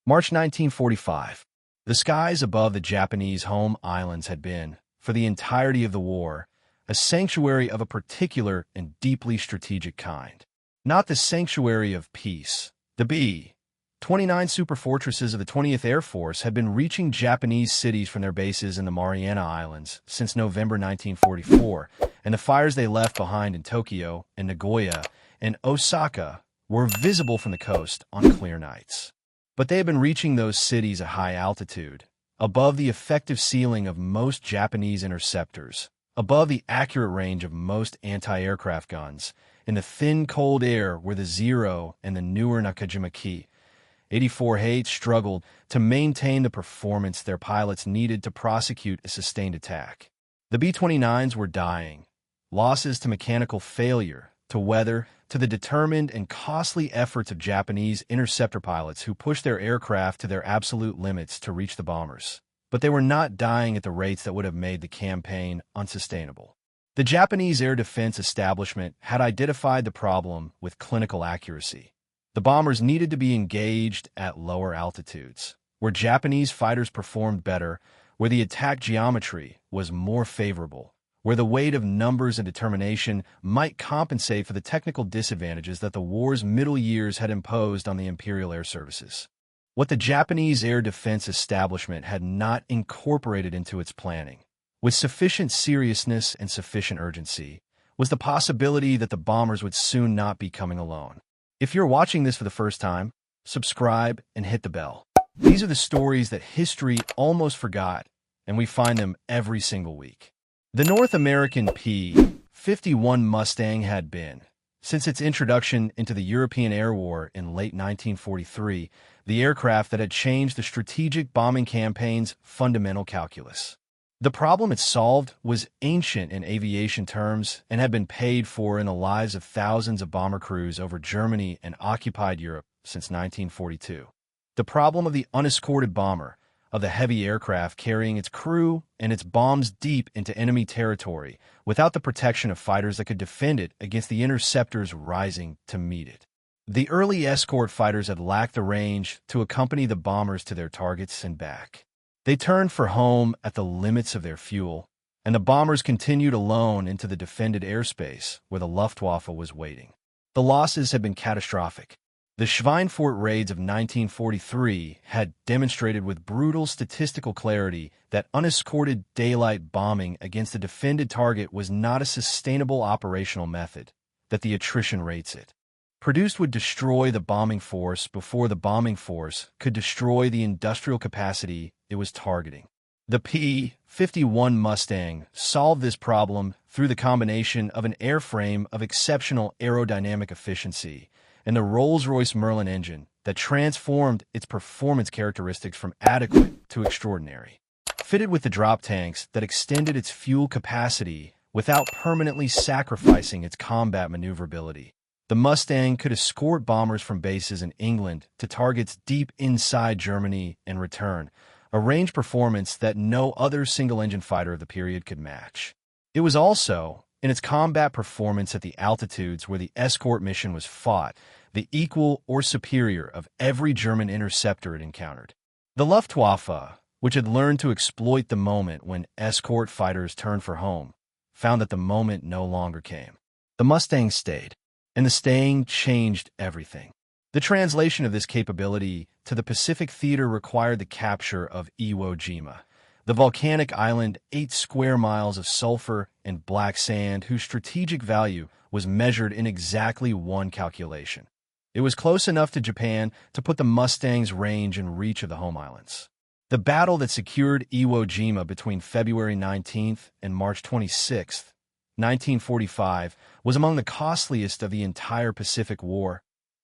March 1945. The skies above the Japanese home islands had been, for the entirety of the war, a sanctuary of a particular and deeply strategic kind. Not the sanctuary of peace. The B-29 superfortresses of the 20th Air Force had been reaching Japanese cities from their bases in the Mariana Islands since November 1944, and the fires they left behind in Tokyo and Nagoya and Osaka were visible from the coast on clear nights. But they had been reaching those cities at high altitude, above the effective ceiling of most Japanese interceptors, above the accurate range of most anti-aircraft guns, in the thin, cold air where the Zero and the newer Nakajima Ki-84H struggled to maintain the performance their pilots needed to prosecute a sustained attack. The B-29s were dying. Losses to mechanical failure, to weather, to the determined and costly efforts of Japanese interceptor pilots who pushed their aircraft to their absolute limits to reach the bombers. But they were not dying at the rates that would have made the campaign unsustainable. The Japanese air defense establishment had identified the problem with clinical accuracy. The bombers needed to be engaged at lower altitudes, where Japanese fighters performed better, where the attack geometry was more favorable, where the weight of numbers and determination might compensate for the technical disadvantages that the war's middle years had imposed on the Imperial Air Services. What the Japanese air defense establishment had not incorporated into its planning, with sufficient seriousness and sufficient urgency, was the possibility that the bombers would soon not be coming alone. If you're watching this for the first time, subscribe and hit the bell. These are the stories that history almost forgot, and we find them every single week. The North American P-51 Mustang had been, since its introduction into the European Air War in late 1943, the aircraft that had changed the strategic bombing campaign's fundamental calculus. The problem it solved was ancient in aviation terms and had been paid for in the lives of thousands of bomber crews over Germany and occupied Europe since 1942. The problem of the unescorted bomber, of the heavy aircraft carrying its crew and its bombs deep into enemy territory without the protection of fighters that could defend it against the interceptors rising to meet it. The early escort fighters had lacked the range to accompany the bombers to their targets and back. They turned for home at the limits of their fuel, and the bombers continued alone into the defended airspace where the Luftwaffe was waiting. The losses had been catastrophic. The Schweinfurt raids of 1943 had demonstrated with brutal statistical clarity that unescorted daylight bombing against a defended target was not a sustainable operational method, that the attrition rates it produced would destroy the bombing force before the bombing force could destroy the industrial capacity it was targeting. The P-51 Mustang solved this problem through the combination of an airframe of exceptional aerodynamic efficiency and the Rolls-Royce Merlin engine that transformed its performance characteristics from adequate to extraordinary. Fitted with the drop tanks that extended its fuel capacity without permanently sacrificing its combat maneuverability, the Mustang could escort bombers from bases in England to targets deep inside Germany and return, a range performance that no other single-engine fighter of the period could match. It was also, in its combat performance at the altitudes where the escort mission was fought, the equal or superior of every German interceptor it encountered. The Luftwaffe, which had learned to exploit the moment when escort fighters turned for home, found that the moment no longer came. The Mustang stayed, and the staying changed everything. The translation of this capability to the Pacific theater required the capture of Iwo Jima, the volcanic island 8 square miles of sulfur and black sand whose strategic value was measured in exactly one calculation. It was close enough to Japan to put the Mustang's range in reach of the home islands. The battle that secured Iwo Jima between February 19th and March 26th, 1945, was among the costliest of the entire Pacific War.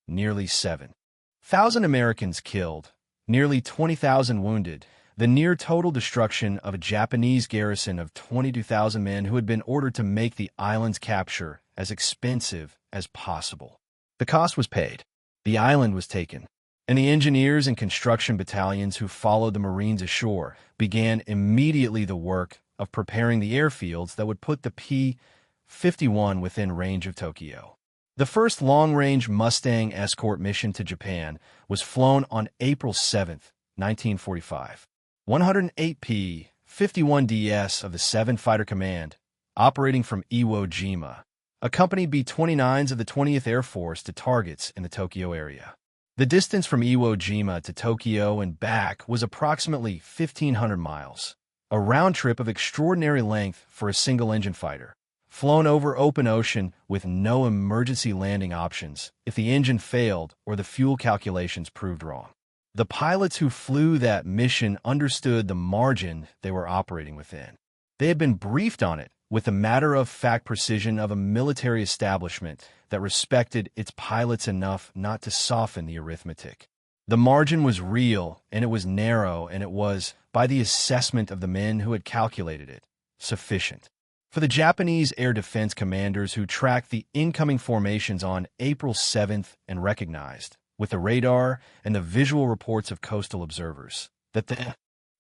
Nearly 7,000 Americans killed, nearly 20,000 wounded, the near-total destruction of a Japanese garrison of 22,000 men who had been ordered to make the island's capture as expensive as possible. The cost was paid, the island was taken, and the engineers and construction battalions who followed the Marines ashore began immediately the work of preparing the airfields that would put the P-51 within range of Tokyo. The first long-range Mustang escort mission to Japan was flown on April 7, 1945. 108 P-51DS of the 7th Fighter Command, operating from Iwo Jima, accompanied B-29s of the 20th Air Force to targets in the Tokyo area. The distance from Iwo Jima to Tokyo and back was approximately 1,500 miles, a round trip of extraordinary length for a single-engine fighter, flown over open ocean with no emergency landing options if the engine failed or the fuel calculations proved wrong. The pilots who flew that mission understood the margin they were operating within. They had been briefed on it with the matter-of-fact precision of a military establishment that respected its pilots enough not to soften the arithmetic. The margin was real, and it was narrow, and it was, by the assessment of the men who had calculated it, sufficient. For the Japanese air defense commanders who tracked the incoming formations on April 7th and recognized, with the radar and the visual reports of coastal observers, that the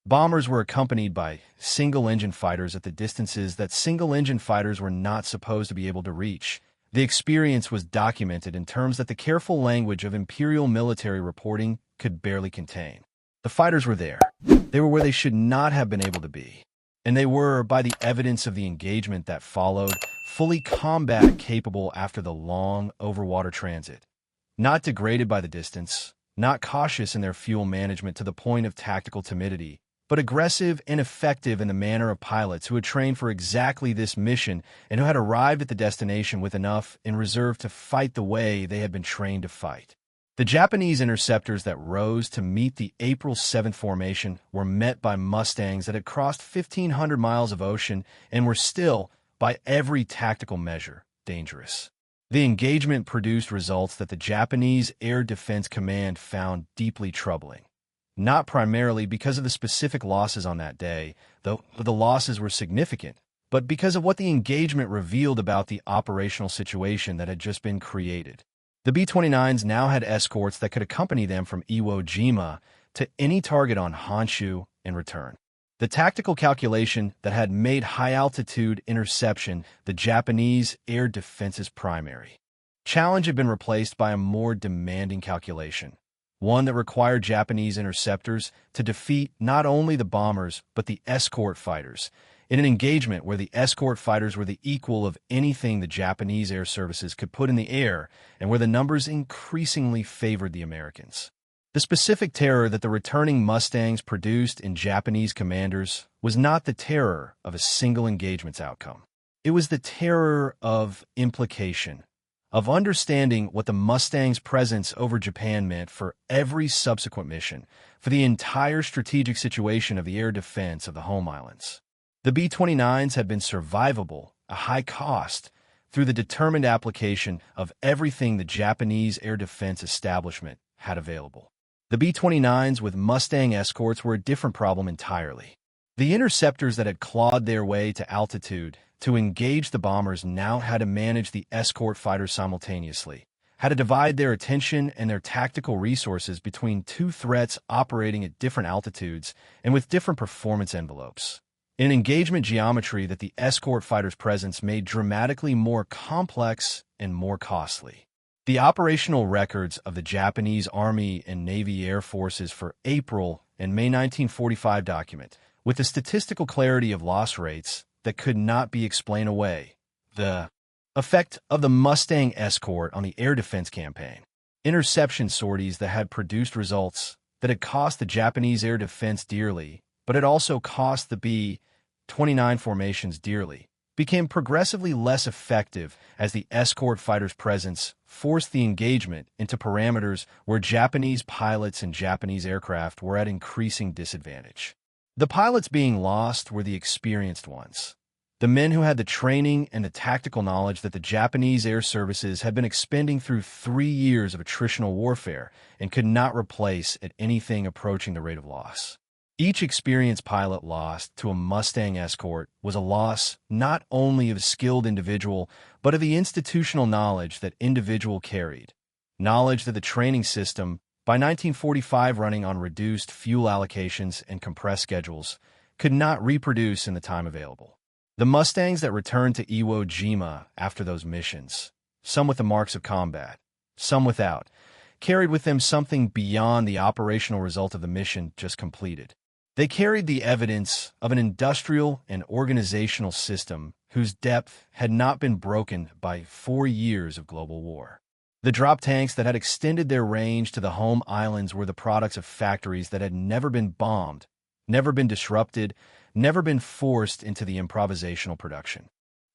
bombers were accompanied by single-engine fighters at the distances that single-engine fighters were not supposed to be able to reach. The experience was documented in terms that the careful language of Imperial military reporting could barely contain. The fighters were there. They were where they should not have been able to be. And they were, by the evidence of the engagement that followed, fully combat-capable after the long overwater transit. Not degraded by the distance, not cautious in their fuel management to the point of tactical timidity, but aggressive and effective in the manner of pilots who had trained for exactly this mission and who had arrived at the destination with enough in reserve to fight the way they had been trained to fight. The Japanese interceptors that rose to meet the April 7th formation were met by Mustangs that had crossed 1,500 miles of ocean and were still, by every tactical measure, dangerous. The engagement produced results that the Japanese Air Defense Command found deeply troubling. Not primarily because of the specific losses on that day, though the losses were significant, but because of what the engagement revealed about the operational situation that had just been created. The B-29s now had escorts that could accompany them from Iwo Jima to any target on Honshu and return. The tactical calculation that had made high-altitude interception the Japanese air defense's primary challenge had been replaced by a more demanding calculation, one that required Japanese interceptors to defeat not only the bombers but the escort fighters, in an engagement where the escort fighters were the equal of anything the Japanese air services could put in the air and where the numbers increasingly favored the Americans. The specific terror that the returning Mustangs produced in Japanese commanders was not the terror of a single engagement's outcome. It was the terror of implication, of understanding what the Mustangs' presence over Japan meant for every subsequent mission, for the entire strategic situation of the air defense of the home islands. The B-29s had been survivable, a high cost, through the determined application of everything the Japanese air defense establishment had available. The B-29s with Mustang escorts were a different problem entirely. The interceptors that had clawed their way to altitude to engage the bombers now had to manage the escort fighters simultaneously, had to divide their attention and their tactical resources between two threats operating at different altitudes and with different performance envelopes. An engagement geometry that the escort fighters' presence made dramatically more complex and more costly. The operational records of the Japanese Army and Navy Air Forces for April and May 1945 document, with the statistical clarity of loss rates that could not be explained away, the effect of the Mustang escort on the air defense campaign, interception sorties that had produced results that had cost the Japanese air defense dearly, but had also cost the B-29 formations dearly, became progressively less effective as the escort fighters' presence forced the engagement into parameters where Japanese pilots and Japanese aircraft were at increasing disadvantage. The pilots being lost were the experienced ones, the men who had the training and the tactical knowledge that the Japanese air services had been expending through 3 years of attritional warfare and could not replace at anything approaching the rate of loss. Each experienced pilot lost to a Mustang escort was a loss not only of a skilled individual, but of the institutional knowledge that individual carried, knowledge that the training system, by 1945 running on reduced fuel allocations and compressed schedules, could not reproduce in the time available. The Mustangs that returned to Iwo Jima after those missions some with the marks of combat, some without, carried with them something beyond the operational result of the mission just completed. They carried the evidence of an industrial and organizational system whose depth had not been broken by 4 years of global war. The drop tanks that had extended their range to the home islands were the products of factories that had never been bombed, never been disrupted, never been forced into the improvisational production.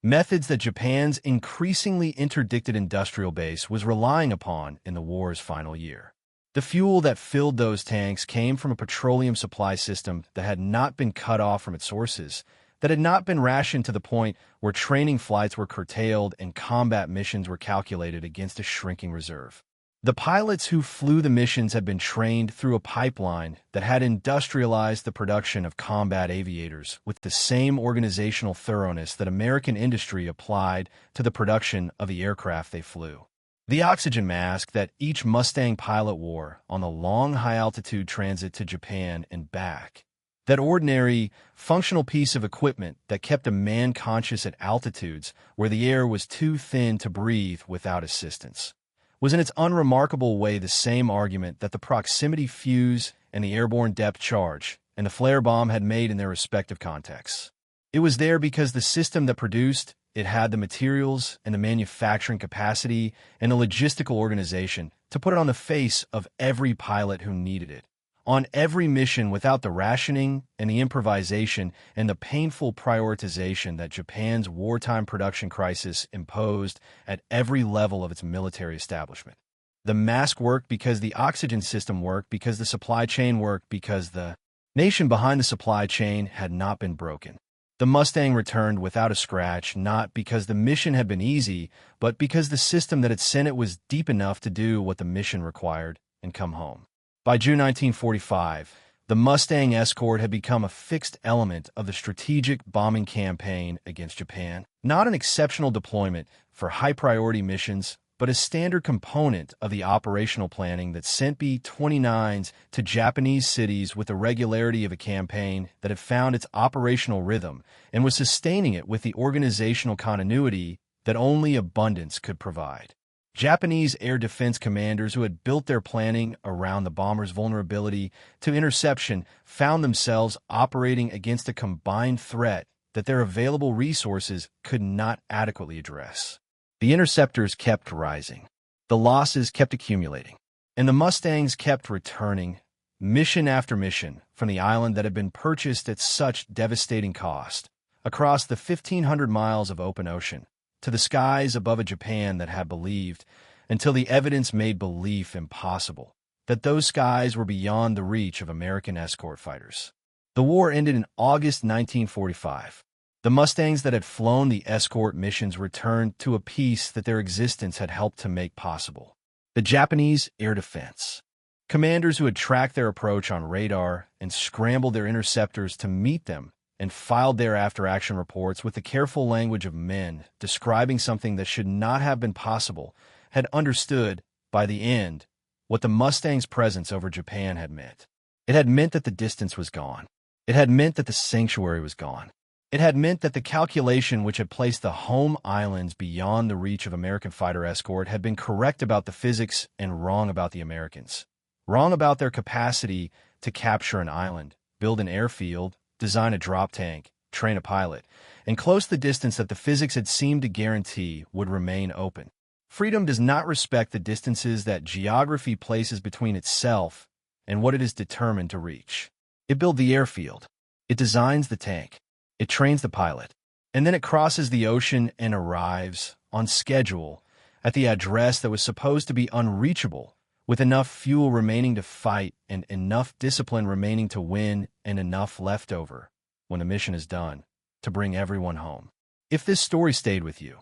Methods that Japan's increasingly interdicted industrial base was relying upon in the war's final year. The fuel that filled those tanks came from a petroleum supply system that had not been cut off from its sources, that had not been rationed to the point where training flights were curtailed and combat missions were calculated against a shrinking reserve. The pilots who flew the missions had been trained through a pipeline that had industrialized the production of combat aviators with the same organizational thoroughness that American industry applied to the production of the aircraft they flew. The oxygen mask that each Mustang pilot wore on the long high-altitude transit to Japan and back, that ordinary, functional piece of equipment that kept a man conscious at altitudes where the air was too thin to breathe without assistance, was in its unremarkable way the same argument that the proximity fuse and the airborne depth charge and the flare bomb had made in their respective contexts. It was there because the system that produced it had the materials and the manufacturing capacity and the logistical organization to put it on the face of every pilot who needed it, on every mission without the rationing and the improvisation and the painful prioritization that Japan's wartime production crisis imposed at every level of its military establishment. The mask worked because the oxygen system worked, because the supply chain worked, because the nation behind the supply chain had not been broken. The Mustang returned without a scratch, not because the mission had been easy, but because the system that had sent it was deep enough to do what the mission required and come home. By June 1945, the Mustang escort had become a fixed element of the strategic bombing campaign against Japan, not an exceptional deployment for high-priority missions, but a standard component of the operational planning that sent B-29s to Japanese cities with the regularity of a campaign that had found its operational rhythm and was sustaining it with the organizational continuity that only abundance could provide. Japanese air defense commanders who had built their planning around the bomber's vulnerability to interception found themselves operating against a combined threat that their available resources could not adequately address. The interceptors kept rising, the losses kept accumulating, and the Mustangs kept returning, mission after mission, from the island that had been purchased at such devastating cost, across the 1,500 miles of open ocean, to the skies above a Japan that had believed, until the evidence made belief impossible, that those skies were beyond the reach of American escort fighters. The war ended in August 1945. The Mustangs that had flown the escort missions returned to a peace that their existence had helped to make possible. The Japanese air defense. Commanders who had tracked their approach on radar and scrambled their interceptors to meet them and filed their after-action reports with the careful language of men describing something that should not have been possible, had understood, by the end, what the Mustang's presence over Japan had meant. It had meant that the distance was gone. It had meant that the sanctuary was gone. It had meant that the calculation which had placed the home islands beyond the reach of American fighter escort had been correct about the physics and wrong about the Americans. Wrong about their capacity to capture an island, build an airfield, design a drop tank, train a pilot, and close the distance that the physics had seemed to guarantee would remain open. Freedom does not respect the distances that geography places between itself and what it is determined to reach. It builds the airfield. It designs the tank. It trains the pilot, and then it crosses the ocean and arrives, on schedule, at the address that was supposed to be unreachable, with enough fuel remaining to fight and enough discipline remaining to win and enough left over, when the mission is done, to bring everyone home. If this story stayed with you,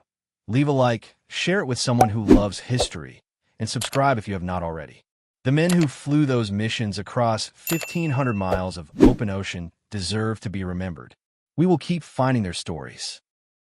leave a like, share it with someone who loves history, and subscribe if you have not already. The men who flew those missions across 1,500 miles of open ocean deserve to be remembered. We will keep finding their stories.